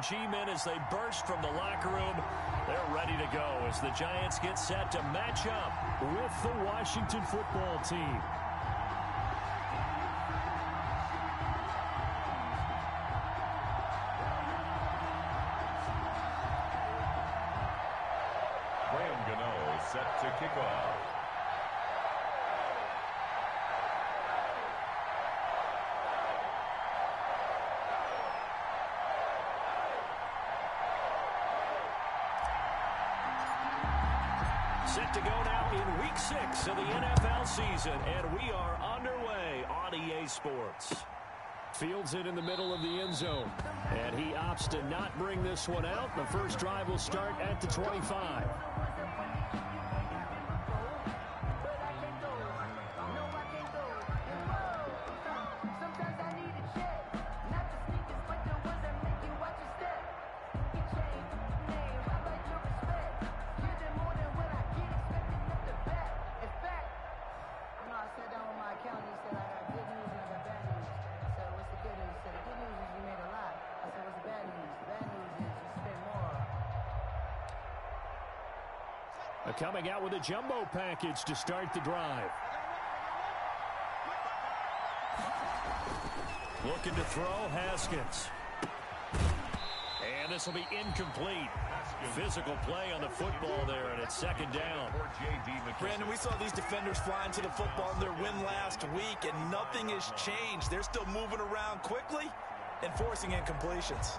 G-men as they burst from the locker room. They're ready to go as the Giants get set to match up with the Washington football team. Graham Gano set to kick off. Set to go now in Week 6 of the NFL season, and we are underway on EA Sports. Fields it in the middle of the end zone, and he opts to not bring this one out. The first drive will start at the 25. Coming out with a jumbo package to start the drive. Looking to throw, Haskins. And this will be incomplete. Physical play on the football there, and it's second down. Brandon, we saw these defenders flying to the football in their win last week, and nothing has changed. They're still moving around quickly and forcing incompletions.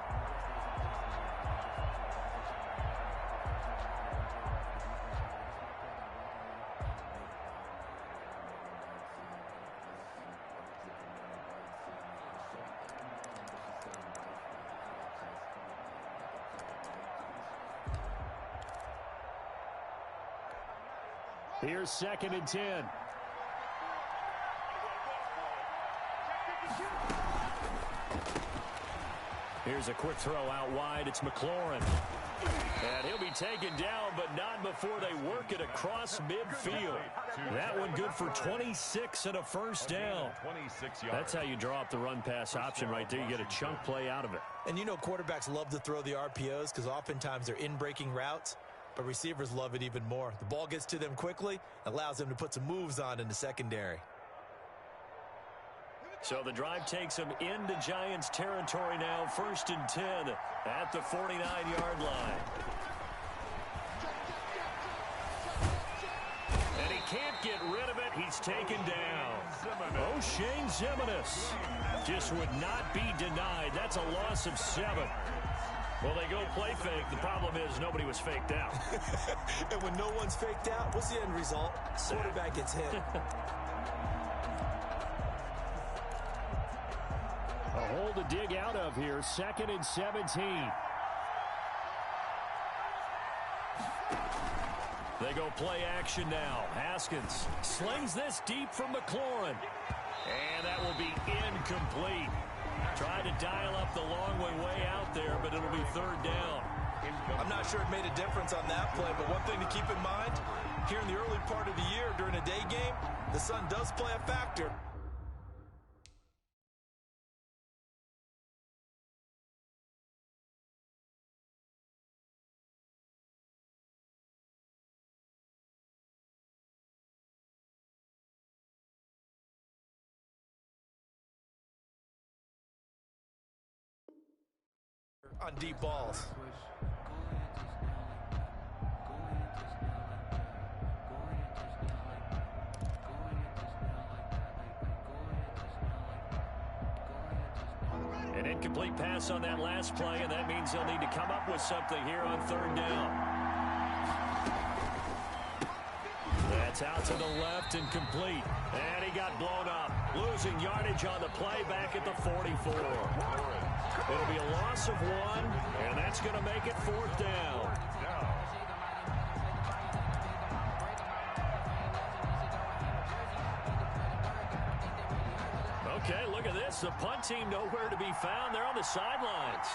Here's 2nd and 10. Here's a quick throw out wide. It's McLaurin. And he'll be taken down, but not before they work it across midfield. That one good for 26 and a first down. That's how you draw up the run-pass option right there. You get a chunk play out of it. And you know quarterbacks love to throw the RPOs because oftentimes they're in-breaking routes. But receivers love it even more. The ball gets to them quickly, allows them to put some moves on in the secondary. So the drive takes them into Giants territory now. 1st and 10 at the 49-yard line. And he can't get rid of it. He's taken down. O'Shane Ximines just would not be denied. That's a loss of 7. Well, they go play fake. The problem is nobody was faked out. And when no one's faked out, what's the end result? Quarterback gets hit. A hole to dig out of here. 2nd and 17. They go play action now. Haskins slings this deep from McLaurin. And that will be incomplete. Tried to dial up the long way out there, but it'll be 3rd down. I'm not sure it made a difference on that play, but one thing to keep in mind, here in the early part of the year during a day game, the sun does play a factor. On deep balls. An incomplete pass on that last play, and that means they'll need to come up with something here on 3rd down. That's out to the left and complete. And he got blown up. Losing yardage on the play back at the 44. It'll be a loss of 1, and that's going to make it 4th down. Okay, look at this. The punt team nowhere to be found. They're on the sidelines.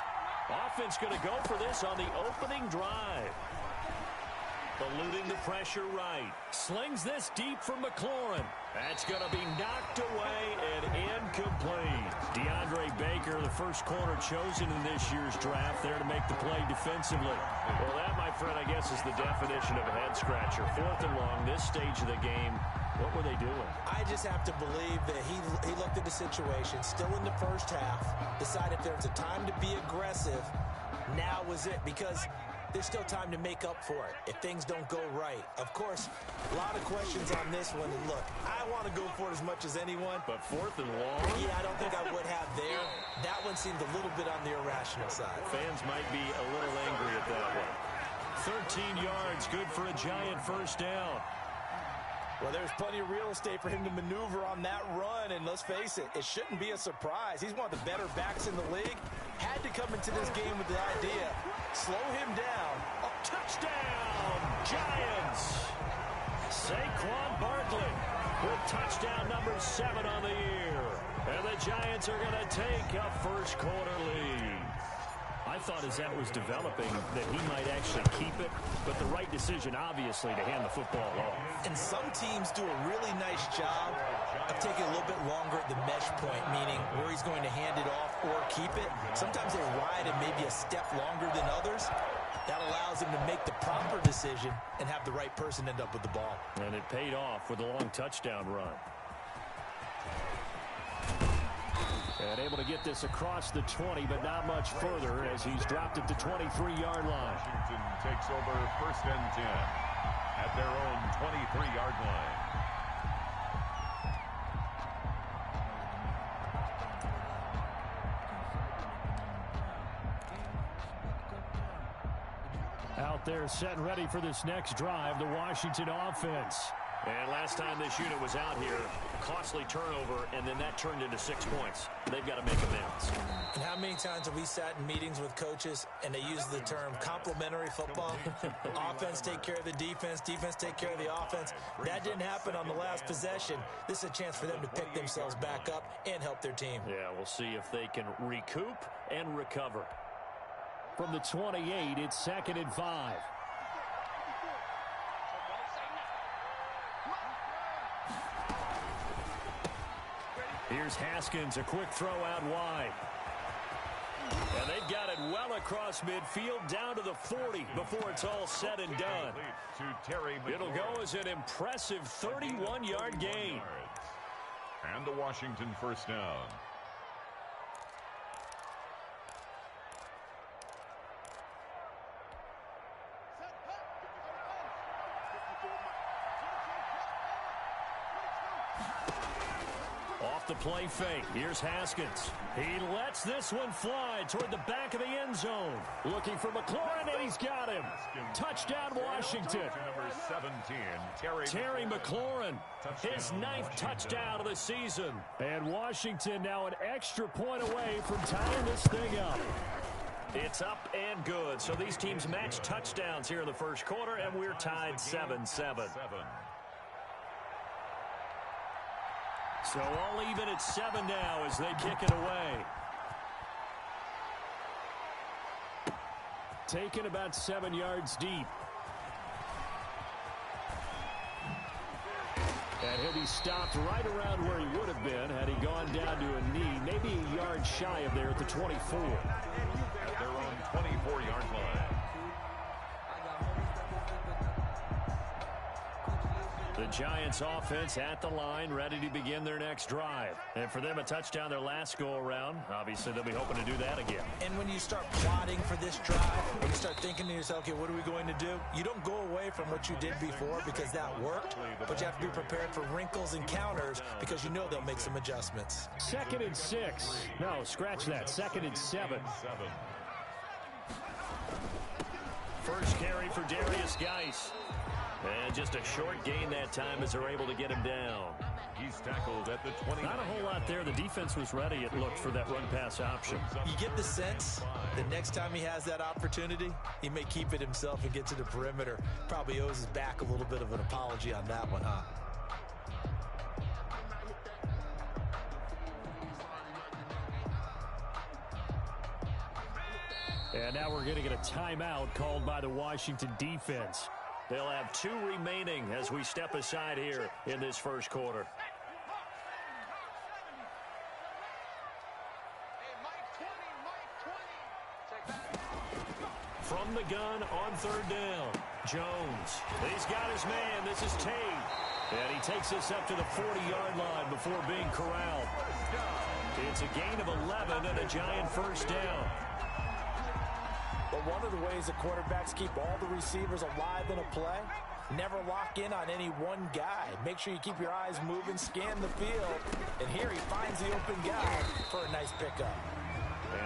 Offense going to go for this on the opening drive. Eluding the pressure right. Slings this deep for McLaurin. That's going to be knocked away and incomplete. DeAndre Baker, the first corner chosen in this year's draft, there to make the play defensively. Well, that, my friend, I guess is the definition of a head-scratcher. 4th and long, this stage of the game. What were they doing? I just have to believe that he looked at the situation, still in the first half, decided if there was a time to be aggressive, now was it, because there's still time to make up for it if things don't go right. Of course, a lot of questions on this one. And look, I want to go for it as much as anyone. But 4th and long? Yeah, I don't think I would have there. That one seemed a little bit on the irrational side. Fans might be a little angry at that one. 13 yards, good for a Giant first down. Well, there's plenty of real estate for him to maneuver on that run, and let's face it, it shouldn't be a surprise. He's one of the better backs in the league. Had to come into this game with the idea, slow him down. Oh, touchdown, Giants! Saquon Barkley with touchdown number 7 on the year. And the Giants are going to take a first quarter lead. I thought as that was developing that he might actually keep it, but the right decision, obviously, to hand the football off. And some teams do a really nice job of taking a little bit longer at the mesh point, meaning where he's going to hand it off or keep it. Sometimes they ride it maybe a step longer than others. That allows him to make the proper decision and have the right person end up with the ball. And it paid off with a long touchdown run. And able to get this across the 20, but not much further as he's dropped it to 23-yard line. Washington takes over 1st and 10 at their own 23-yard line. Out there set and ready for this next drive, the Washington offense. And last time this unit was out here, costly turnover, and then that turned into 6 points. They've got to make amends. And how many times have we sat in meetings with coaches and they use the term complementary football? Offense take care of the defense, defense take care of the offense. That didn't happen on the last possession. This is a chance for them to pick themselves back up and help their team. Yeah, we'll see if they can recoup and recover. From the 28, it's 2nd and 5. Here's Haskins, a quick throw out wide. And they've got it well across midfield down to the 40 before it's all said and done. It'll go as an impressive 31-yard gain. And the Washington first down. Off the play fake. Here's Haskins. He lets this one fly toward the back of the end zone. Looking for McLaurin, and he's got him. Touchdown, Washington. Number 17, Terry McLaurin, his 9th touchdown of the season. And Washington now an extra point away from tying this thing up. It's up and good. So these teams match touchdowns here in the first quarter, and we're tied 7-7. So all even at 7 now as they kick it away. Taken about 7 yards deep. And he'll be stopped right around where he would have been had he gone down to a knee, maybe a yard shy of there at the 24. At their own 24-yard line. The Giants offense at the line, ready to begin their next drive. And for them, a touchdown their last go-around. Obviously, they'll be hoping to do that again. And when you start plotting for this drive, when you start thinking to yourself, okay, what are we going to do? You don't go away from what you did before because that worked, but you have to be prepared for wrinkles and counters because you know they'll make some adjustments. 2nd and 6. No, scratch that. 2nd and 7. First carry for Darius Geis. And just a short gain that time as they're able to get him down. He's tackled at the 20. Not a whole lot there. The defense was ready, it looked, for that run-pass option. You get the sense that next time he has that opportunity, he may keep it himself and get to the perimeter. Probably owes his back a little bit of an apology on that one, huh? And now we're going to get a timeout called by the Washington defense. They'll have 2 remaining as we step aside here in this first quarter. From the gun on 3rd down, Jones. He's got his man. This is Tate. And he takes this up to the 40-yard line before being corralled. It's a gain of 11 and a giant first down. But one of the ways that quarterbacks keep all the receivers alive in a play, never lock in on any one guy. Make sure you keep your eyes moving, scan the field. And here he finds the open guy for a nice pickup.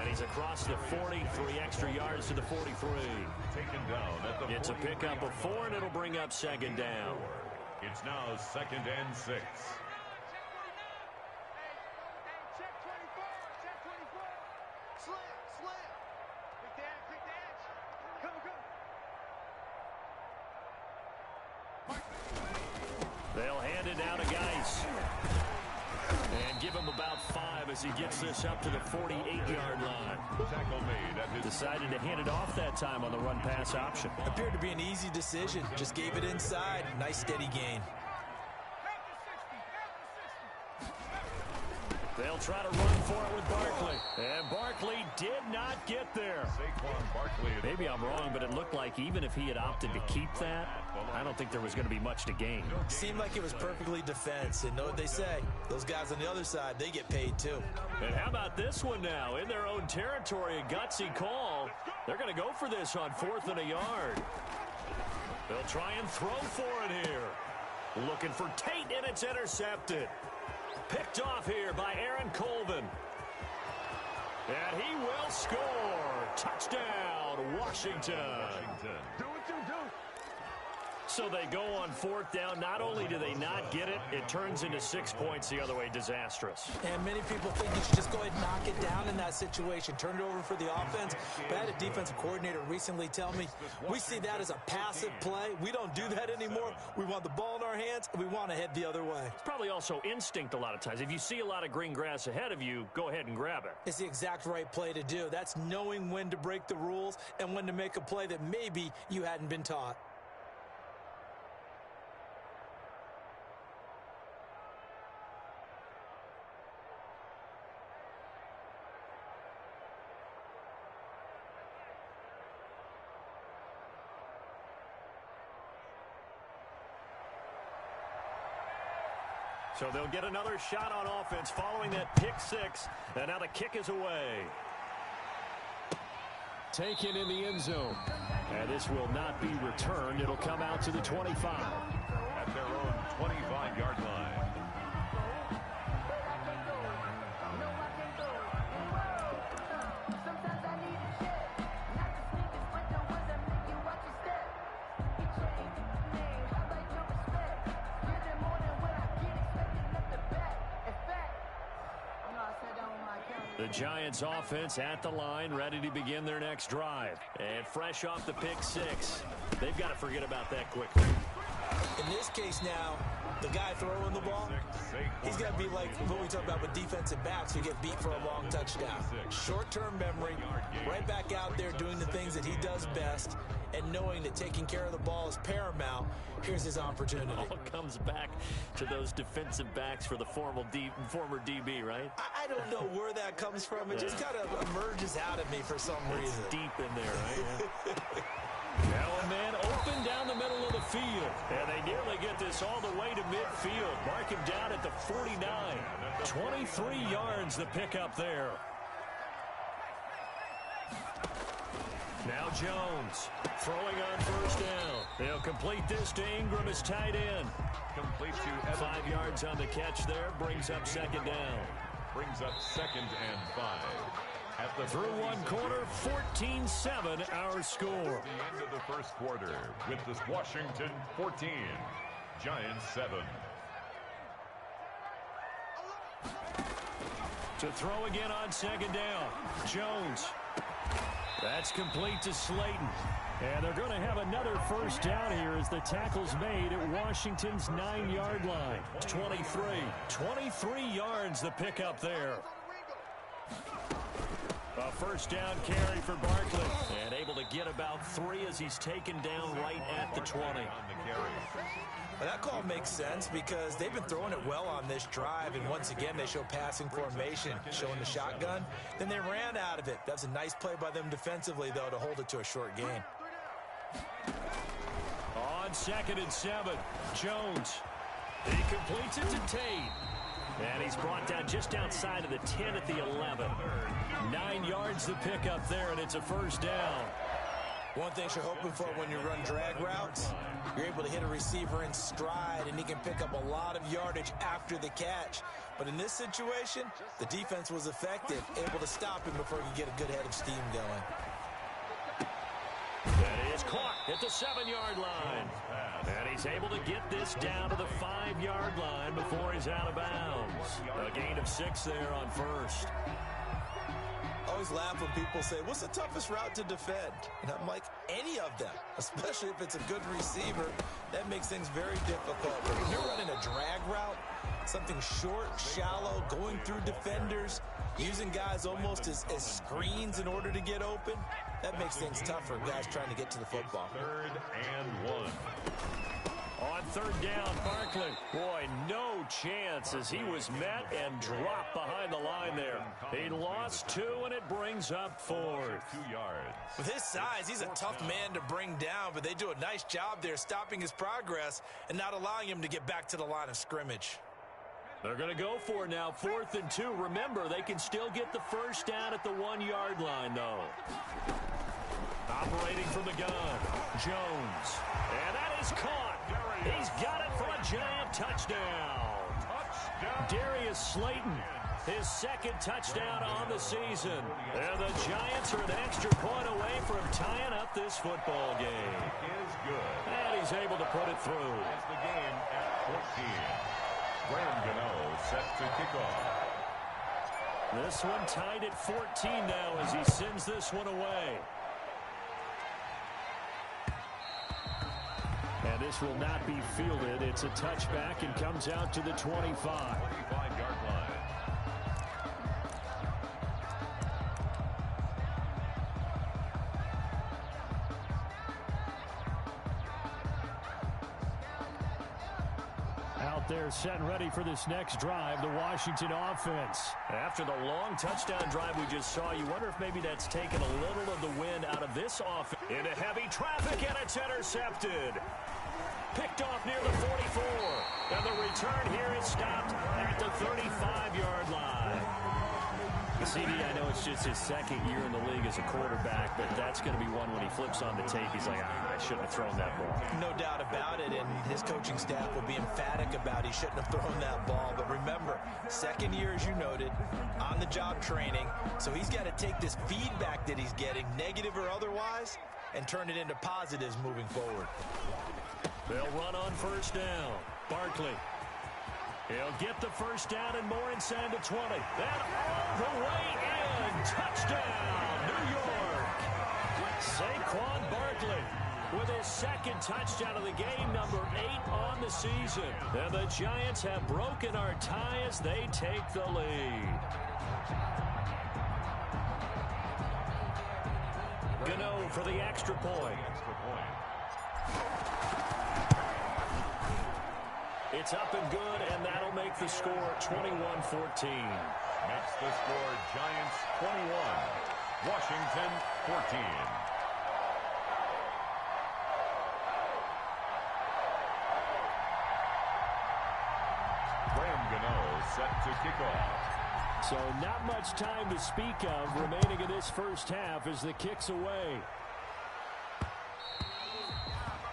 And he's across the 40, 3 extra yards to the 43. Taken down at the It's a pickup of 4, and it'll bring up 2nd down. It's now 2nd and 6. They'll hand it down to Geis. And give him about 5 as he gets this up to the 48-yard line. Tackle made at his Decided to hand it off that time on the run-pass option. Appeared to be an easy decision. Just gave it inside. Nice steady gain. They'll try to run for it with Barkley. And Barkley did not get there. Saquon Barkley. Maybe I'm wrong, but it looked like even if he had opted to keep that, I don't think there was going to be much to gain. Seemed like it was perfectly defense. And know what they say? Those guys on the other side, they get paid too. And how about this one now? In their own territory, a gutsy call. They're going to go for this on 4th and a yard. They'll try and throw for it here. Looking for Tate, and it's intercepted. Picked off here by Aaron Colvin. And he will score. Touchdown, Washington. Do what you do. So they go on 4th down. Not only do they not get it, it turns into 6 points the other way. Disastrous. And many people think you should just go ahead and knock it down in that situation. Turn it over for the offense. But I had a defensive coordinator recently tell me, we see that as a passive play. We don't do that anymore. We want the ball in our hands, and we want to head the other way. It's probably also instinct a lot of times. If you see a lot of green grass ahead of you, go ahead and grab it. It's the exact right play to do. That's knowing when to break the rules and when to make a play that maybe you hadn't been taught. So they'll get another shot on offense following that pick 6. And now the kick is away. Taken in the end zone. And this will not be returned. It'll come out to the 25. At their own 25-yard line. The Giants offense at the line, ready to begin their next drive. And fresh off the pick 6. They've got to forget about that quickly. In this case now, the guy throwing the ball, he's got to be like what we talk about with defensive backs who get beat for a long touchdown. Short-term memory, right back out there doing the things that he does best, and knowing that taking care of the ball is paramount. Here's his opportunity. It all comes back to those defensive backs for the former DB, right? I don't know where that comes from. It just kind of emerges out of me for some reason. It's deep in there, right? Now a man open down the middle of the field. And they nearly get this all the way to midfield. Mark him down at the 49. 23 yards the pickup there. Now Jones throwing on 1st down. They'll complete this to Ingram as tight end. Complete to Evan. 5 yards on the catch there. Brings up 2nd down. Brings up 2nd and 5. At the Through one quarter, 14-7 our score. At the end of the first quarter with this Washington 14, Giants 7. To throw again on 2nd down. Jones. That's complete to Slayton. And they're going to have another 1st down here as the tackle's made at Washington's 9-yard line. 23 yards the pickup there. A 1st down carry for Barkley. And able to get get about 3 as he's taken down right at the 20. Well, that call makes sense because they've been throwing it well on this drive, and once again they show passing formation, showing the shotgun. Then they ran out of it. That's a nice play by them defensively, though, to hold it to a short gain. On 2nd and 7, Jones. He completes it to Tate. And he's brought down just outside of the 10 at the 11. 9 yards to pick up there, and it's a first down. One thing you're hoping for when you run drag routes, you're able to hit a receiver in stride, and he can pick up a lot of yardage after the catch. But in this situation, the defense was effective, able to stop him before he could get a good head of steam going. That is caught at the 7-yard line. And he's able to get this down to the 5-yard line before he's out of bounds. A gain of 6 there on first. I always laugh when people say, what's the toughest route to defend? And I'm like, any of them, especially if it's a good receiver. That makes things very difficult. But when you're running a drag route, something short, shallow, going through defenders, using guys almost as screens in order to get open, that makes things tough for guys trying to get to the football. 3rd and 1. On 3rd down, Barkley. Boy, no chance as he was met and dropped behind the line there. He lost 2, and it brings up 4th. 2 yards. With his size, he's a tough man to bring down, but they do a nice job there stopping his progress and not allowing him to get back to the line of scrimmage. They're going to go for it now, 4th and 2. Remember, they can still get the first down at the 1-yard line, though. Operating from the gun, Jones. And that is caught. He's got it for a Giant touchdown. Darius Slayton, his 2nd touchdown on the season. And the Giants are an extra point away from tying up this football game. Is good. And he's able to put it through. As the game at 14. Graham Gano set to kick off. This one tied at 14 now as he sends this one away. And this will not be fielded. It's a touchback and comes out to the 25. 25-yard line. Out there set and ready for this next drive, the Washington offense. After the long touchdown drive we just saw, you wonder if maybe that's taken a little of the wind out of this offense. Into heavy traffic, and it's intercepted. Picked off near the 44. And the return here is stopped at the 35-yard line. CD, I know it's just his 2nd year in the league as a quarterback, but that's going to be one when he flips on the tape, he's like, I shouldn't have thrown that ball. No doubt about it, and his coaching staff will be emphatic about he shouldn't have thrown that ball. But remember, 2nd year, as you noted, on-the-job training, so he's got to take this feedback that he's getting, negative or otherwise, and turn it into positives moving forward. They'll run on 1st down. Barkley. He'll get the first down and more inside the 20. Then all the way in. Touchdown, New York. Saquon Barkley with his 2nd touchdown of the game, number 8 on the season. And the Giants have broken our tie as they take the lead. Gano for the extra point. It's up and good, and that'll make the score 21-14. Makes the score Giants 21, Washington 14. Graham Gano set to kick off. So not much time to speak of remaining in this first half as the kick's away.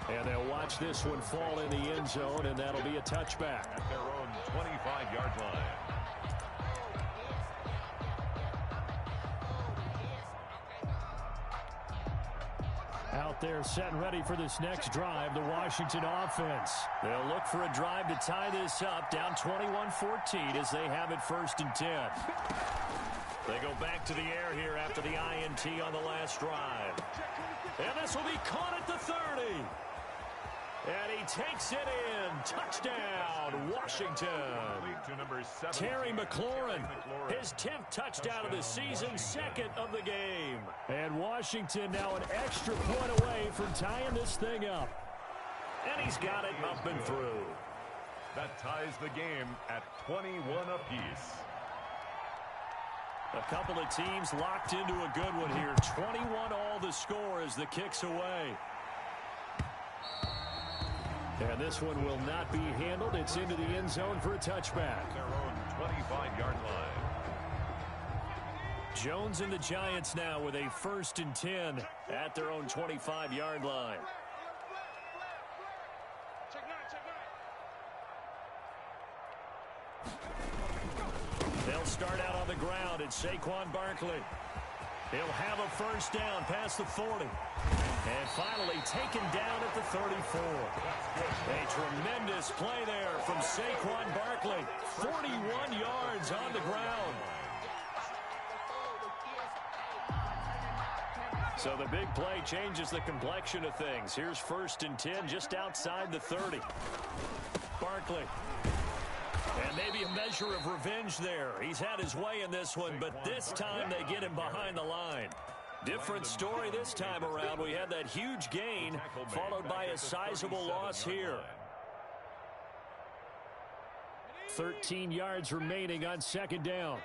And they'll watch this one fall in the end zone, and that'll be a touchback. At their own 25-yard line. Out there set and ready for this next drive, the Washington offense. They'll look for a drive to tie this up, down 21-14 as they have it 1st and 10. They go back to the air here after the INT on the last drive. And this will be caught at the 30. And he takes it in. Touchdown, Washington. To number 7, Terry McLaurin, his 10th touchdown of the season, second of the game. And Washington now an extra point away from tying this thing up. And he's got it up and through. That ties the game at 21 apiece. A couple of teams locked into a good one here. 21 all the score as the kick's away. And this one will not be handled. It's into the end zone for a touchback. Their own 25-yard line. Jones and the Giants now with a 1st and 10 at their own 25-yard line. They'll start out on the ground. It's Saquon Barkley. He'll have a 1st down past the 40. And finally taken down at the 34. A tremendous play there from Saquon Barkley. 41 yards on the ground. So the big play changes the complexion of things. Here's 1st and 10 just outside the 30. Barkley. And maybe a measure of revenge there. He's had his way in this one, but this time they get him behind the line. Different story this time around. We had that huge gain followed by a sizable loss here. 13 yards remaining on 2nd down.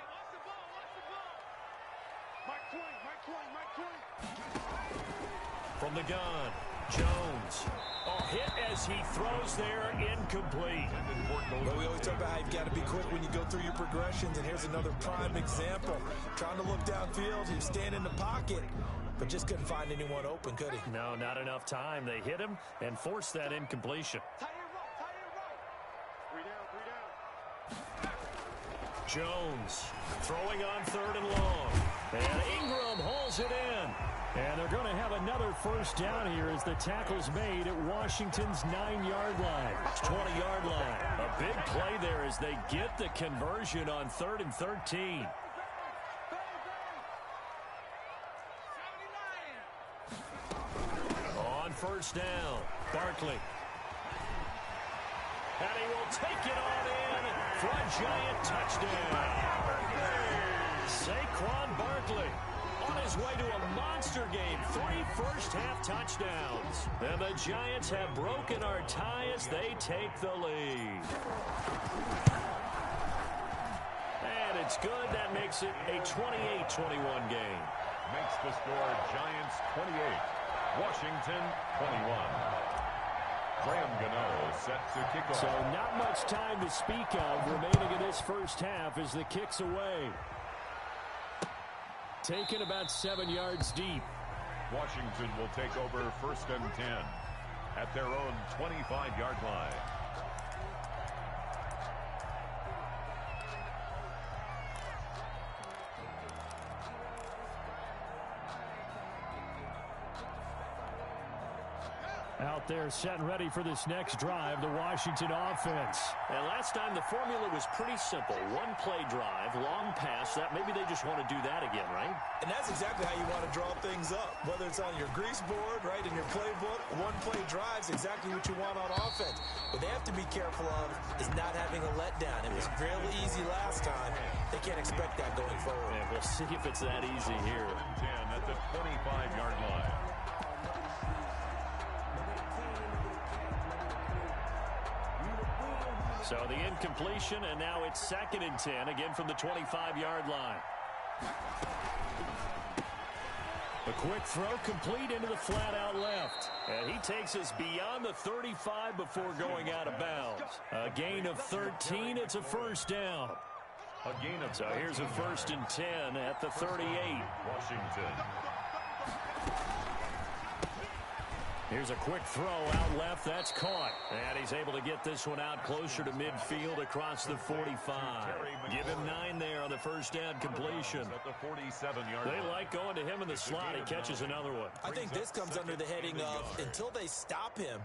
From the gun, Jones. Oh, hit as he throws there, incomplete. But we always talk about how you've got to be quick when you go through your progressions, and here's another prime example. Trying to look downfield, he was standing in the pocket, but just couldn't find anyone open, could he? No, not enough time. They hit him and forced that incompletion. Jones throwing on 3rd and long. And Ingram hauls it in. And they're going to have another 1st down here as the tackle's made at Washington's 9-yard line. 20-yard line. A big play there as they get the conversion on 3rd and 13. On 1st down, Barkley. And he will take it on in for a giant touchdown. Saquon Barkley on his way to a monster game. 3 first-half touchdowns. And the Giants have broken our tie as they take the lead. And it's good. That makes it a 28-21 game. Makes the score Giants 28, Washington 21. Graham Gano set to kick off. So not much time to speak of remaining in this 1st half as the kick's away. Taken about 7 yards deep. Washington will take over 1st and 10 at their own 25-yard line. Out there set and ready for this next drive, the Washington offense. And last time the formula was pretty simple. 1-play drive, long pass. That maybe they just want to do that again, right? And that's exactly how you want to draw things up. Whether it's on your grease board, right, in your playbook, 1-play drive's exactly what you want on offense. What they have to be careful of is not having a letdown. It was real easy last time. They can't expect that going forward. And we'll see if it's that easy here. 10 at the 25-yard line. So the incompletion, and now it's 2nd and 10, again from the 25-yard line. A quick throw complete into the flat out left. And he takes us beyond the 35 before going out of bounds. A gain of 13, it's a 1st down. A gain of so here's a 1st and 10 at the 38. Washington. Here's a quick throw out left. That's caught. And he's able to get this one out closer to midfield across the 45. Give him 9 there on the 1st down completion. At the 47-yard They line. like going to him in the slot. He catches another one. I think this comes under the heading of until they stop him,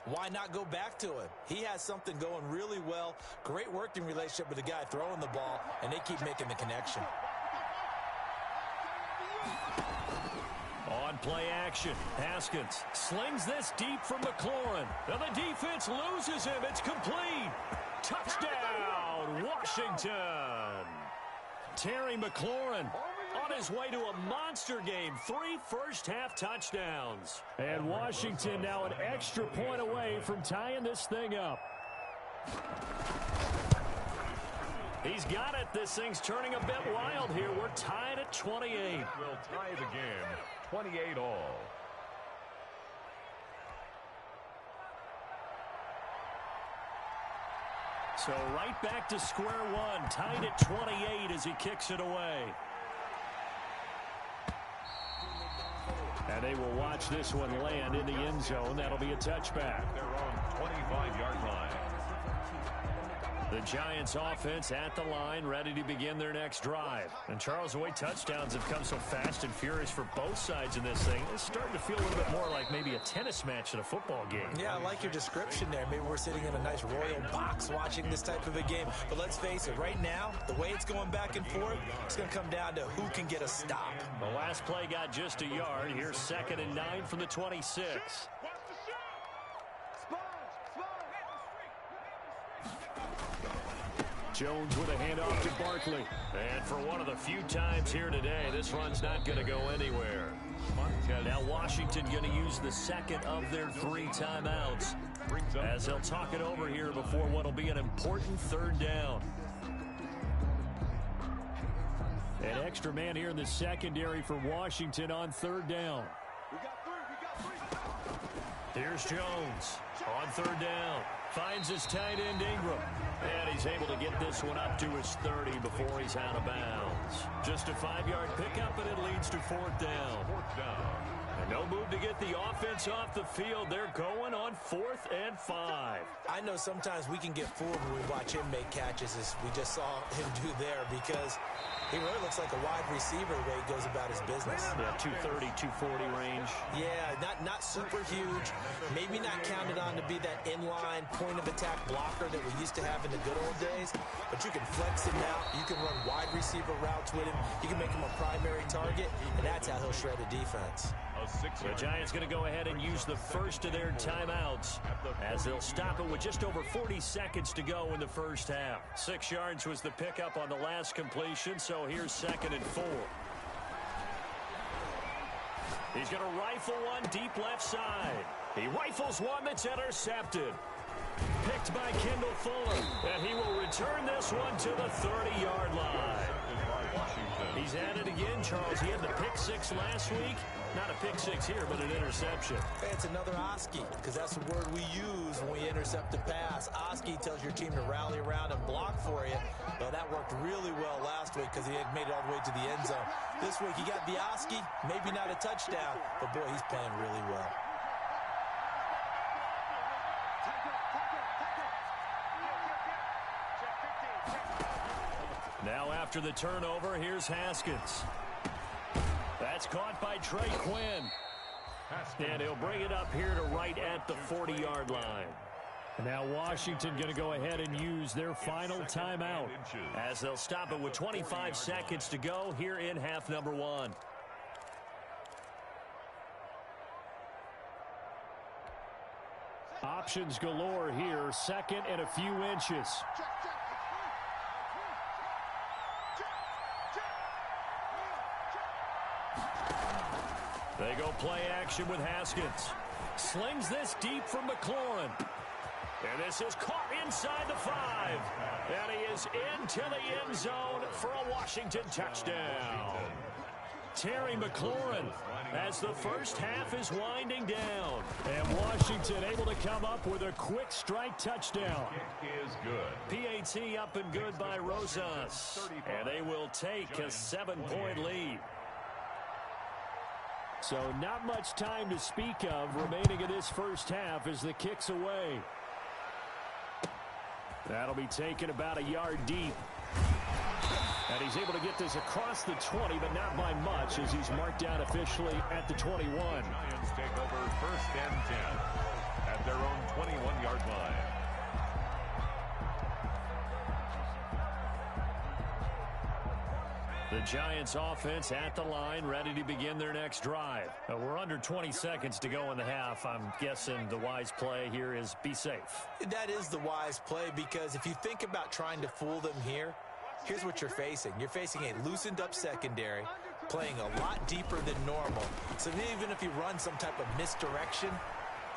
why not go back to him? He has something going really well. Great working relationship with the guy throwing the ball, and they keep making the connection. On play action. action. Haskins slings this deep from McLaurin. Now the defense loses him. It's complete. Touchdown, Washington. Terry McLaurin on his way to a monster game. 3 first-half touchdowns. And Washington now an extra point away from tying this thing up. He's got it. This thing's turning a bit wild here. We're tied at 28. We'll tie the game 28 all. So right back to square one, tied at 28 as he kicks it away. And they will watch this one land in the end zone. That'll be a touchback. They're on 25-yard line. The Giants offense at the line, ready to begin their next drive. And Charles, the way touchdowns have come so fast and furious for both sides in this thing, it's starting to feel a little bit more like maybe a tennis match in a football game. Yeah, I like your description there. Maybe we're sitting in a nice royal box watching this type of a game. But let's face it, right now, the way it's going back and forth, it's going to come down to who can get a stop. The last play got just a yard. Here's 2nd and 9 from the 26. Jones with a handoff to Barkley. And for one of the few times here today, this run's not going to go anywhere. Now Washington going to use the second of their 3 timeouts as they'll talk it over here before what will be an important 3rd down. An extra man here in the secondary for Washington on 3rd down. Here's Jones on 3rd down. Finds his tight end Ingram. And he's able to get this one up to his 30 before he's out of bounds. Just a 5-yard pickup, and it leads to 4th down. 4th down. And no move to get the offense off the field. They're going on 4th and 5. I know sometimes we can get fooled when we watch him make catches, as we just saw him do there, because he really looks like a wide receiver the way he goes about his business. Yeah, 230, 240 range. Yeah, not super huge. Maybe not counted on to be that inline point-of-attack blocker that we used to have in the good old days. But you can flex him out. You can run wide receiver routes with him. You can make him a primary target, and that's how he'll shred a defense. The Giants going to go ahead and use the first of their timeouts as they'll stop it with just over 40 seconds to go in the first half. 6 yards was the pickup on the last completion, so here's 2nd and 4. He's going to rifle one deep left side. He rifles one that's intercepted. Picked by Kendall Fuller, and he will return this one to the 30-yard line. He's at it again, Charles. He had the pick 6 last week. Not a pick 6 here, but an interception. Hey, it's another Oski, because that's the word we use when we intercept a pass. Oski tells your team to rally around and block for you. Well, that worked really well last week because he had made it all the way to the end zone. This week, he got the Oski, maybe not a touchdown, but boy, he's playing really well. Now after the turnover, here's Haskins. That's caught by Trey Quinn. And he'll bring it up here to right at the 40-yard line. And now Washington going to go ahead and use their final timeout as they'll stop it with 25 seconds to go here in half number 1. Options galore here. 2nd and a few inches. They go play action with Haskins. Slings this deep from McLaurin. And this is caught inside the 5. And he is into the end zone for a Washington touchdown. Terry McLaurin as the first half is winding down. And Washington able to come up with a quick strike touchdown. Kick is good. PAT up and good by Rosas. And they will take a 7-point lead. So not much time to speak of remaining in this first half as the kick's away. That'll be taken about a yard deep. And he's able to get this across the 20, but not by much as he's marked down officially at the 21. Giants take over 1st and 10 at their own 21-yard line. The Giants offense at the line, ready to begin their next drive. We're under 20 seconds to go in the half. I'm guessing the wise play here is be safe. That is the wise play, because if you think about trying to fool them here, here's what you're facing. You're facing a loosened up secondary, playing a lot deeper than normal. So even if you run some type of misdirection,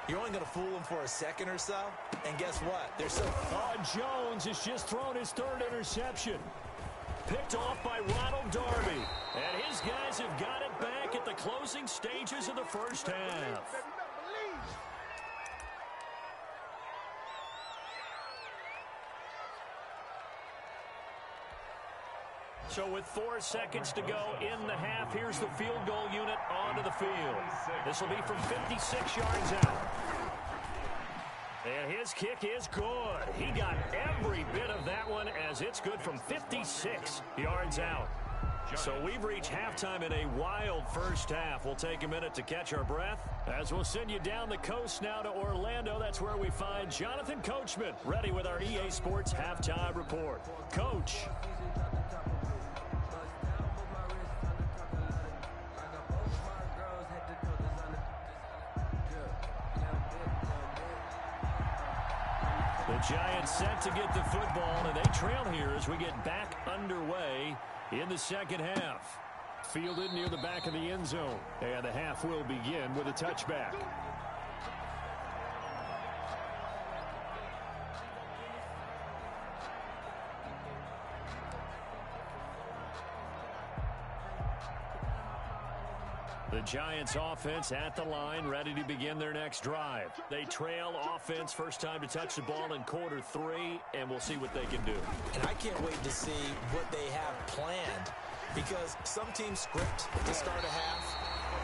you're only going to fool them for a second or so. And guess what? They're so... Jones has just thrown his third interception. Picked off by Ronald Darby. And his guys have got it back at the closing stages of the first half. So with 4 seconds to go in the half, here's the field goal unit onto the field. This will be from 56 yards out. And his kick is good. He got every bit of that one, as it's good from 56 yards out. So we've reached halftime in a wild first half. We'll take a minute to catch our breath as we'll send you down the coast now to Orlando. That's where we find Jonathan Coachman, ready with our EA Sports Halftime Report. Coach. The Giants set to get the football, and they trail here as we get back underway in the second half. Fielded near the back of the end zone, and the half will begin with a touchback. The Giants offense at the line, ready to begin their next drive. They trail offense, first time to touch the ball in quarter 3, and we'll see what they can do. And I can't wait to see what they have planned, because some teams script to start a half.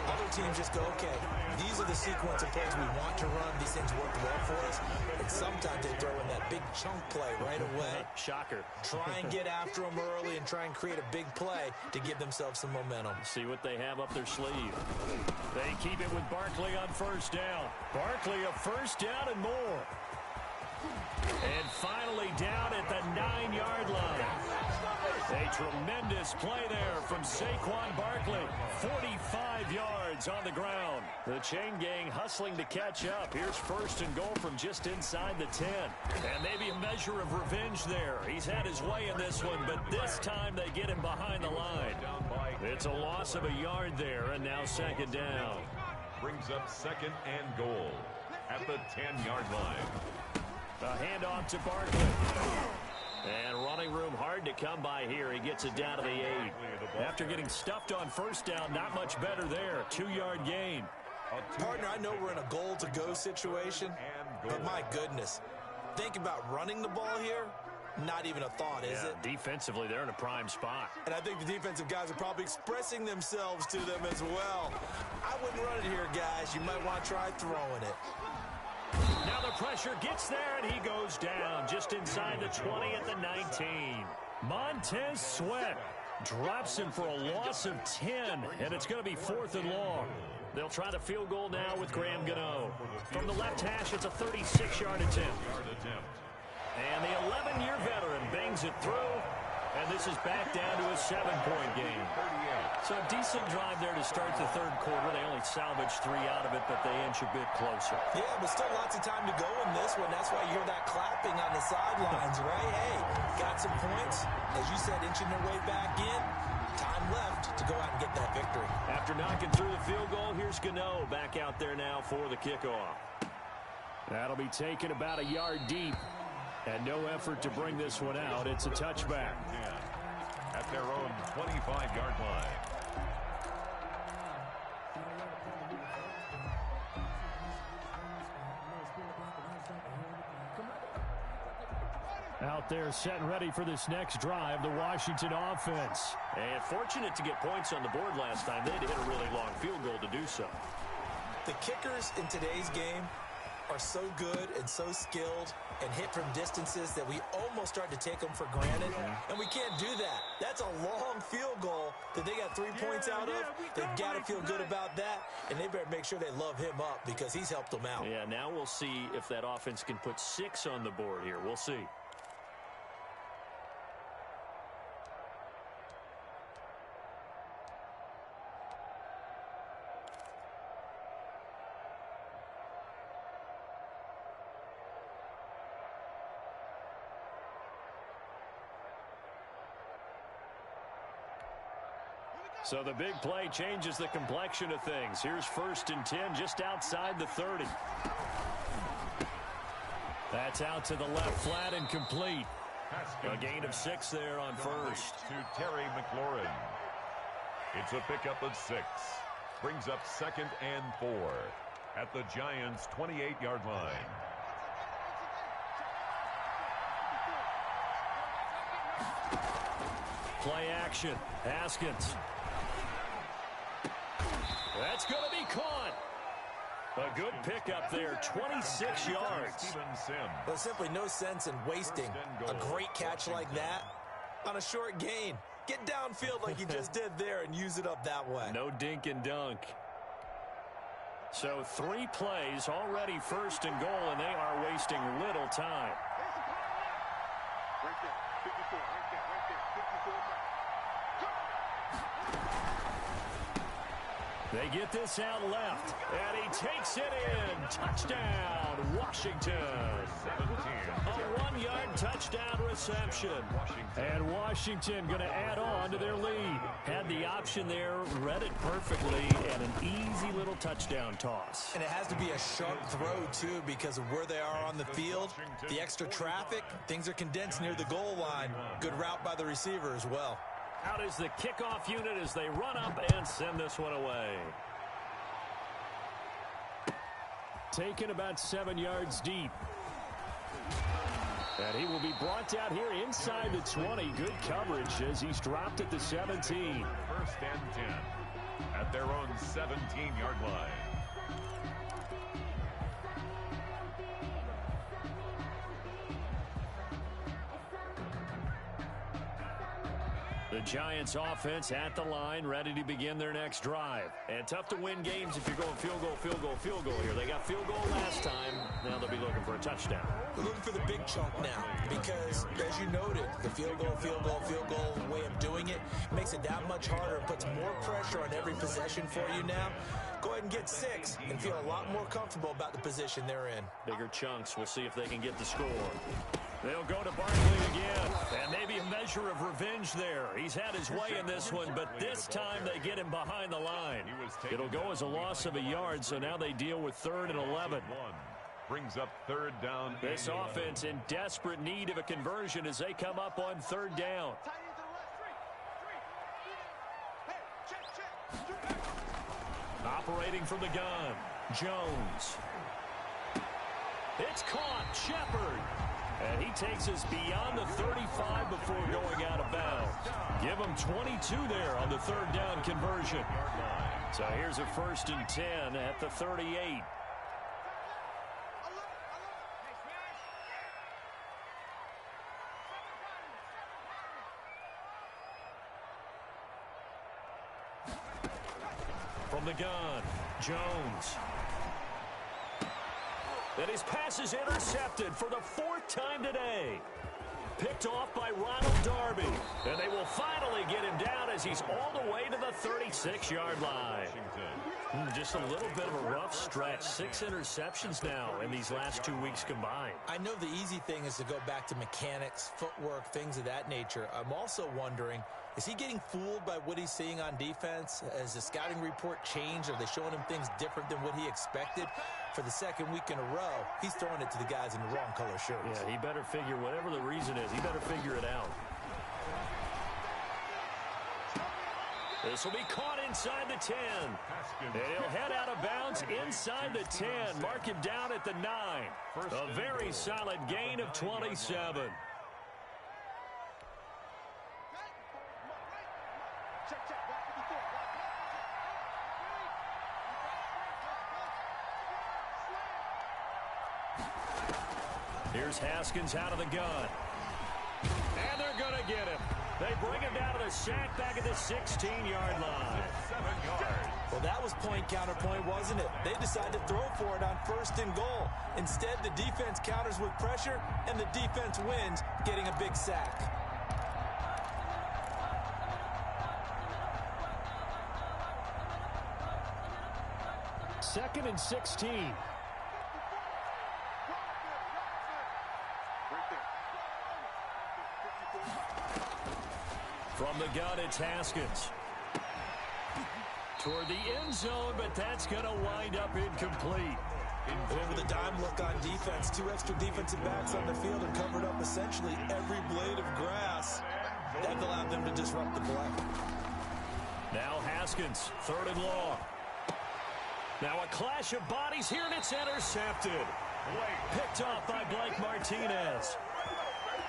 Other teams just go, okay, these are the sequence of plays we want to run. These things work well for us. And sometimes they throw in that big chunk play right away. Shocker. Try and get after them early and try and create a big play to give themselves some momentum. See what they have up their sleeve. They keep it with Barkley on first down. Barkley a first down and more. And finally down at the 9-yard line. A tremendous play there from Saquon Barkley. 45 yards on the ground. The chain gang hustling to catch up. Here's first and goal from just inside the 10. And maybe a measure of revenge there. He's had his way in this one, but this time they get him behind the line. It's a loss of a yard there, and now second down. Brings up second and goal at the 10-yard line. A handoff to Barkley. And running room hard to come by here. He gets it down to the 8. After getting stuffed on first down, not much better there. 2-yard gain. Partner, I know we're in a goal-to-go situation, but my goodness, think about running the ball here. Not even a thought, is it? Defensively, they're in a prime spot. And I think the defensive guys are probably expressing themselves to them as well. I wouldn't run it here, guys. You might want to try throwing it. Now the pressure gets there, and he goes down just inside the 20 at the 19. Montez Sweat drops him for a loss of 10, and it's going to be 4th and long. They'll try the field goal now with Graham Gano. From the left hash, it's a 36-yard attempt. And the 11-year veteran bangs it through, and this is back down to a 7-point game. So a decent drive there to start the third quarter. They only salvaged 3 out of it, but they inch a bit closer. Yeah, but still lots of time to go in this one. That's why you hear that clapping on the sidelines, right? Hey, got some points. As you said, inching their way back in. Time left to go out and get that victory. After knocking through the field goal, here's Gano back out there now for the kickoff. That'll be taken about a yard deep. And no effort to bring this one out. It's a touchback. At their own 25-yard line. Out there set and ready for this next drive, the Washington offense. And fortunate to get points on the board last time. They had to hit a really long field goal to do so. The kickers in today's game are so good and so skilled and hit from distances that we almost start to take them for granted. And we can't do that. That's a long field goal that they got 3 points out of. They've got to feel good about that, and they better make sure they love him up because he's helped them out. Yeah, now we'll see if that offense can put 6 on the board here. We'll see. So the big play changes the complexion of things. Here's 1st and 10 just outside the 30. That's out to the left, flat and complete. A gain of 6 there on first. To Terry McLaurin. It's a pickup of 6. Brings up 2nd and 4 at the Giants' 28-yard line. Play action. Haskins. That's going to be caught. A good pickup there, 26 yards. There's simply no sense in wasting a great catch like that on a short gain. Get downfield like you just did there and use it up that way. No dink and dunk. So 3 plays already 1st and goal, and they are wasting little time. Right there, 54, right there, 54. They get this out left, and he takes it in. Touchdown, Washington. 17. A 1-yard touchdown reception. And Washington going to add on to their lead. Had the option there, read it perfectly, and an easy little touchdown toss. And it has to be a sharp throw, too, because of where they are on the field. The extra traffic, things are condensed near the goal line. Good route by the receiver as well. Out is the kickoff unit as they run up and send this one away. Taken about 7 yards deep. And he will be brought down here inside the 20. Good coverage as he's dropped at the 17. 1st and 10 at their own 17-yard line. The Giants offense at the line, ready to begin their next drive. And tough to win games if you're going field goal, field goal, field goal here. They got field goal last time. Now they'll be looking for a touchdown. We're looking for the big chunk now because, as you noted, the field goal way of doing it makes it that much harder and puts more pressure on every possession for you now. Go ahead and get 6 and feel a lot more comfortable about the position they're in. Bigger chunks. We'll see if they can get the score. They'll go to Barkley again, and maybe a measure of revenge there. He's had his way in this one, but this time they get him behind the line. It'll go as a loss of a yard, so now they deal with 3rd and 11. Brings up 3rd down. This offense in desperate need of a conversion as they come up on 3rd down. Operating from the gun, Jones. It's caught, Shepard. And he takes us beyond the 35 before going out of bounds. Give him 22 there on the 3rd down conversion. So here's a 1st and 10 at the 38. From the gun, Jones. And his pass is intercepted for the 4th time today. Picked off by Ronald Darby. And they will finally get him down as he's all the way to the 36-yard line. Just a little bit of a rough stretch. 6 interceptions now in these last 2 weeks combined. I know the easy thing is to go back to mechanics, footwork, things of that nature. I'm also wondering, is he getting fooled by what he's seeing on defense? Has the scouting report changed? Are they showing him things different than what he expected? For the 2nd week in a row, he's throwing it to the guys in the wrong color shirts. Yeah, he better figure, whatever the reason is, he better figure it out. This will be caught inside the 10. And he'll head out of bounds inside the 10. Mark him down at the 9. A very solid gain of 27. Here's Haskins out of the gun. And they're going to get him. They bring him down to the sack back at the 16-yard line. 7 yards. Well, that was point counterpoint, wasn't it? They decided to throw for it on 1st and goal. Instead, the defense counters with pressure, and the defense wins, getting a big sack. Second and 16. From the gun, it's Haskins. toward the end zone, but that's going to wind up incomplete. Over the dime look on defense. 2 extra defensive backs on the field and covered up essentially every blade of grass. That allowed them to disrupt the play. Now Haskins, 3rd and long. Now a clash of bodies here, and it's intercepted. Picked off by Blake Martinez.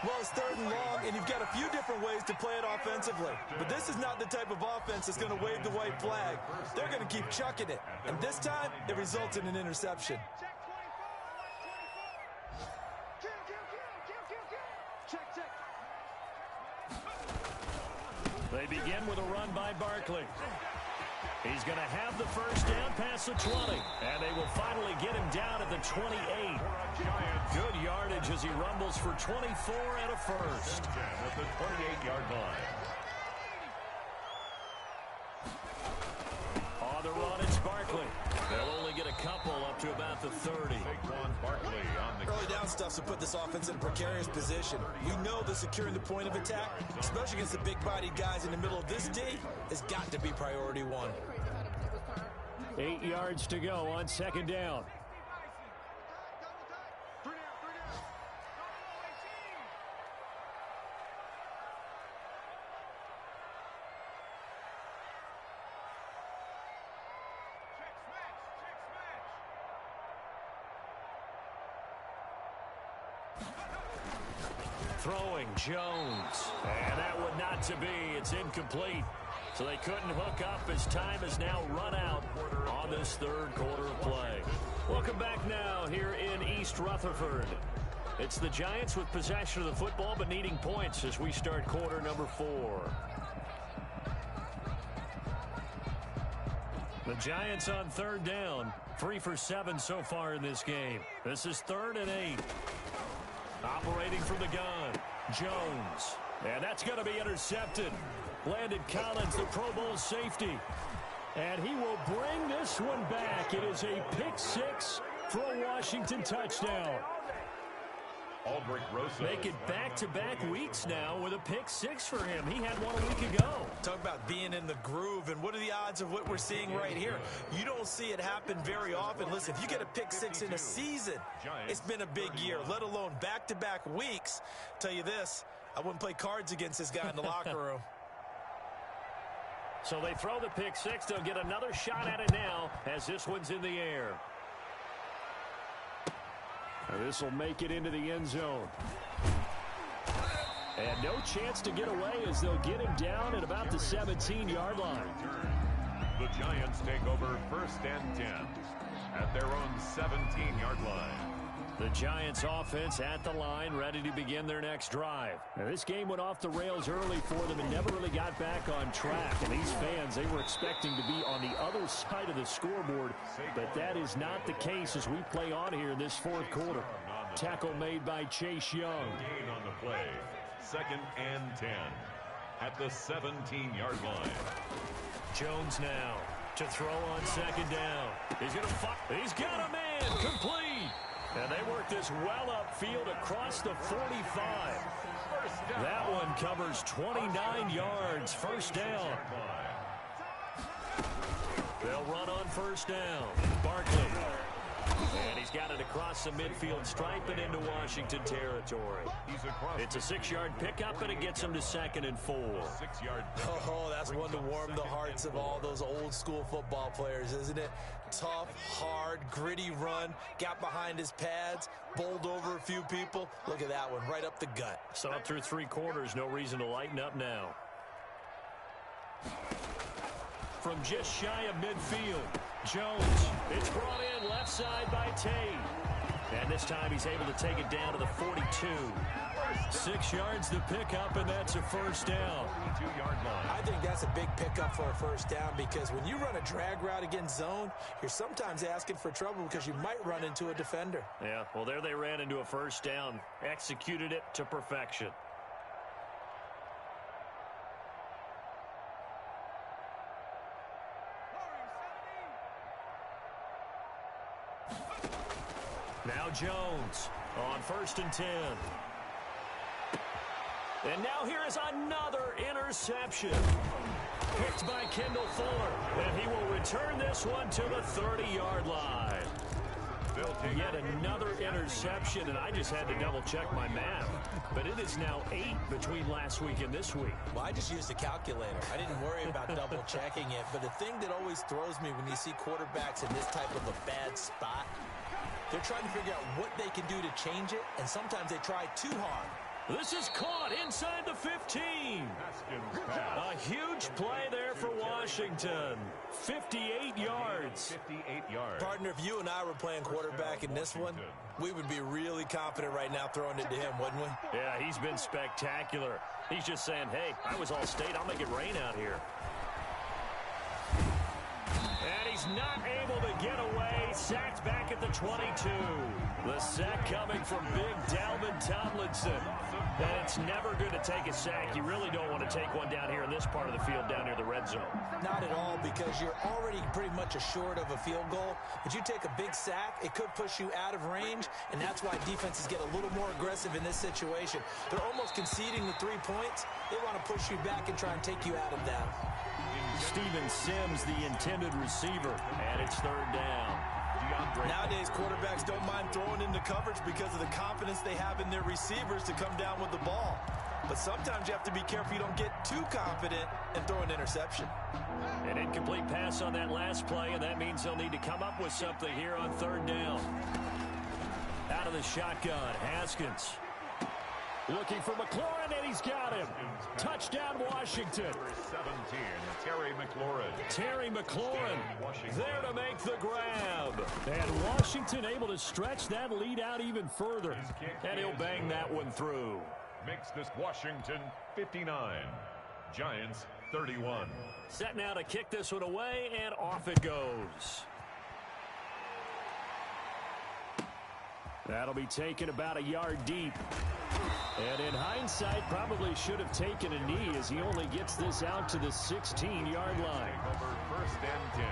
Well, it's 3rd and long, and you've got a few different ways to play it offensively. But this is not the type of offense that's going to wave the white flag. They're going to keep chucking it. And this time, it results in an interception. They begin with a run by Barkley. He's going to have the first down past the 20. And they will finally get him down at the 28. Good yardage as he rumbles for 24 and a first. At the 28-yard line. On the run, it's Barkley. They'll only get a couple up to about the 30. Saquon Barkley on the Early down stuff to put this offense in a precarious position. We know that securing the point of attack, especially against the big-bodied guys in the middle of this D, has got to be priority 1. 8 yards to go on 2nd down. Throwing Jones. And that would not to be. It's incomplete. So they couldn't hook up as time has now run out on this 3rd quarter of play. Welcome back now here in East Rutherford. It's the Giants with possession of the football but needing points as we start quarter number 4. The Giants on 3rd down. 3 for 7 so far in this game. This is 3rd and 8. Operating from the gun, Jones. And that's going to be intercepted. Landon Collins, the Pro Bowl safety. And he will bring this one back. It is a pick 6 for a Washington touchdown. Aldrick Rosas. Make it back-to-back weeks now with a pick 6 for him. He had one a week ago. Talk about being in the groove, and what are the odds of what we're seeing right here? You don't see it happen very often. Listen, if you get a pick 6 in a season, it's been a big year, let alone back-to-back weeks. Tell you this, I wouldn't play cards against this guy in the locker room. So they throw the pick 6. They'll get another shot at it now as this one's in the air. This will make it into the end zone. And no chance to get away as they'll get him down at about the 17-yard line. The Giants take over 1st and 10 at their own 17-yard line. The Giants offense at the line, ready to begin their next drive. Now, this game went off the rails early for them and never really got back on track. And these fans, they were expecting to be on the other side of the scoreboard, but that is not the case as we play on here in this 4th quarter. Tackle made by Chase Young. Gain on the play. 2nd and 10 at the 17-yard line. Jones now to throw on 2nd down. He's going to fire. He's got a man complete. And they work this well upfield across the 45. That one covers 29 yards. 1st down. They'll run on 1st down. Barkley. And he's got it across the midfield stripe and into Washington territory. It's a 6-yard pickup, and it gets him to 2nd and 4. 6-yard. Oh, that's one to warm the hearts of all those old-school football players, isn't it? Tough, hard, gritty run. Got behind his pads, bowled over a few people. Look at that one, right up the gut. So up through 3 quarters, no reason to lighten up now. From just shy of midfield, Jones. It's brought in left side by Tate. And this time he's able to take it down to the 42. 6 yards to pick up, and that's a 1st down. 22-yard line. I think that's a big pickup for a 1st down because when you run a drag route against zone, you're sometimes asking for trouble because you might run into a defender. Yeah, well, there they ran into a 1st down. Executed it to perfection. Now Jones on 1st and 10. And now here is another interception. picked by Kendall Fuller, and he will return this one to the 30-yard line. Yet another interception, and I just had to double-check my math. But it is now 8 between last week and this week. Well, I just used a calculator. I didn't worry about double-checking it. But the thing that always throws me when you see quarterbacks in this type of a bad spot, they're trying to figure out what they can do to change it, and sometimes they try too hard. This is caught inside the 15. A huge play there for Washington. 58 yards. 58 yards. Partner, if you and I were playing quarterback in this one, we would be really confident right now throwing it to him, wouldn't we? Yeah, he's been spectacular. He's just saying, hey, I was All-State. I'll make it rain out here. And he's not able to get away. Sacked back at the 22. The sack coming from big Dalvin Tomlinson. And it's never good to take a sack. You really don't want to take one down here in this part of the field down near the red zone. Not at all, because you're already pretty much assured of a field goal. But you take a big sack, it could push you out of range, and that's why defenses get a little more aggressive in this situation. They're almost conceding the 3 points. They want to push you back and try and take you out of that. Steven Sims, the intended receiver, and it's third down. Nowadays, quarterbacks don't mind throwing into coverage because of the confidence they have in their receivers to come down with the ball. But sometimes you have to be careful you don't get too confident and throw an interception. An incomplete pass on that last play, and that means they'll need to come up with something here on third down. Out of the shotgun, Haskins. Looking for McLaurin, and he's got him. Touchdown, Washington. 17, Terry McLaurin. Terry McLaurin there to make the grab. And Washington able to stretch that lead out even further. And he'll bang that one through. Makes this Washington 59. Giants 31. Set now to kick this one away, and off it goes. That'll be taken about a yard deep. And in hindsight, probably should have taken a knee as he only gets this out to the 16-yard line. First and 10.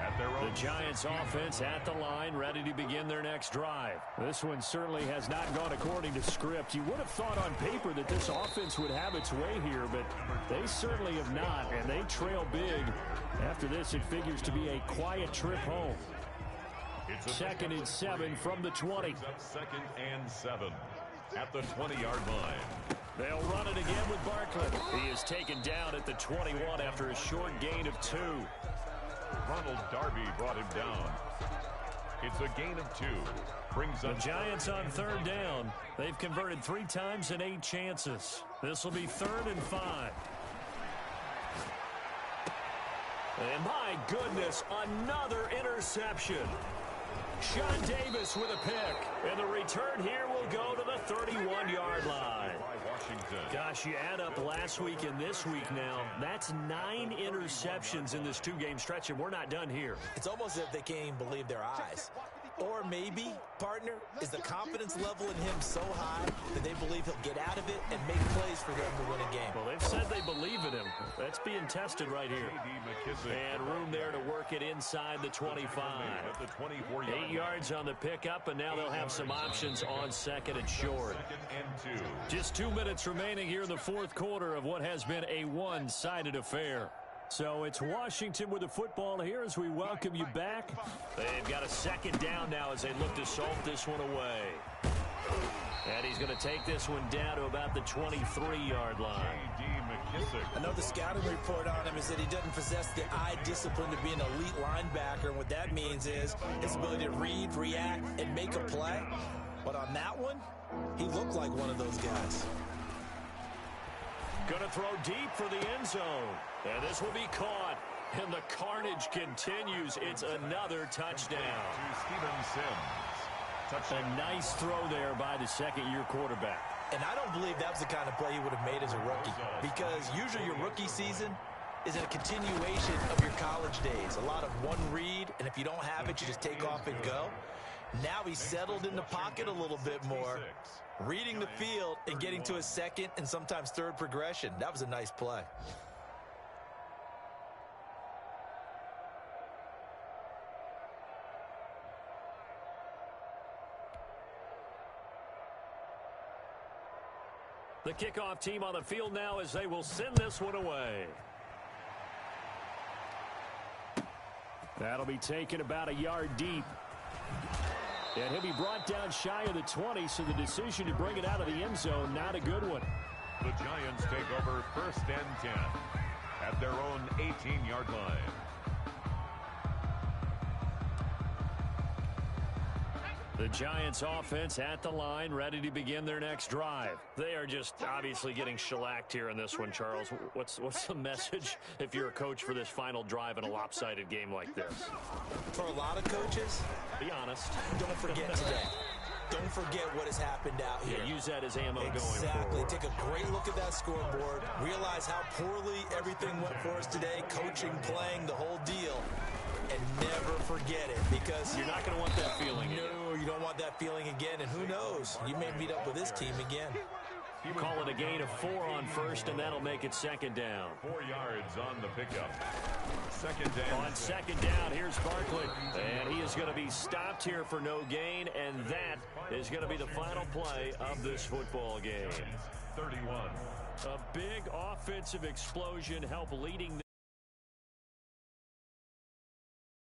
At their own. The Giants offense at the line, ready to begin their next drive. This one certainly has not gone according to script. You would have thought on paper that this offense would have its way here, but they certainly have not, and they trail big. After this, it figures to be a quiet trip home. Second and 7 from the 20. Second and 7 at the 20-yard line. They'll run it again with Barkley. He is taken down at the 21 after a short gain of 2. Ronald Darby brought him down. It's a gain of 2. Brings The up Giants on third down. They've converted 3 times in 8 chances. This will be 3rd and 5. And my goodness, another interception. Sean Davis with a pick. And the return here will go to the 31-yard line. Gosh, you add up last week and this week now, that's 9 interceptions in this 2-game stretch, and we're not done here. It's almost as if they can't even believe their eyes. Or maybe, partner, is the confidence level in him so high that they believe he'll get out of it and make plays for them to win a game. Well, they've said they believe in him. That's being tested right here. And room there to work it inside the 25. 8 yards on the pickup, and now they'll have some options on second and short. Just 2 minutes remaining here in the fourth quarter of what has been a one-sided affair. So it's Washington with the football here as we welcome you back. They've got a second down now as they look to salt this one away. And he's going to take this one down to about the 23-yard line. I know the scouting report on him is that he doesn't possess the eye discipline to be an elite linebacker. And what that means is his ability to read, react, and make a play. But on that one, he looked like one of those guys. Going to throw deep for the end zone. And this will be caught. And the carnage continues. It's another touchdown. To Steven Sims. Touchdown. A nice throw there by the second-year quarterback. And I don't believe that was the kind of play he would have made as a rookie. Because usually your rookie season is a continuation of your college days. A lot of one read, and if you don't have it, you just take off and go. Now he's settled in the pocket a little bit more, reading the field and getting to a second and sometimes third progression. That was a nice play. The kickoff team on the field now as they will send this one away. That'll be taken about a yard deep. And he'll be brought down shy of the 20, so the decision to bring it out of the end zone, not a good one. The Giants take over 1st and 10 at their own 18-yard line. The Giants offense at the line, ready to begin their next drive. They are just obviously getting shellacked here in this one, Charles. What's the message if you're a coach for this final drive in a lopsided game like this? For a lot of coaches, Be honest. don't forget today. Don't forget what has happened out here. Yeah, use that as ammo going Exactly. forward. Take a great look at that scoreboard. Realize how poorly everything went for us today. Coaching, playing, the whole deal. And never forget it, because You're not going to want that feeling. no, you don't want that feeling again. And who knows? You may meet up with this team again. Call it a gain of 4 on first, and that'll make it 2nd down. 4 yards on the pickup. 2nd down. On 2nd down, here's Barkley. And he is going to be stopped here for no gain, and that is going to be the final play of this football game. 31. A big offensive explosion helped leading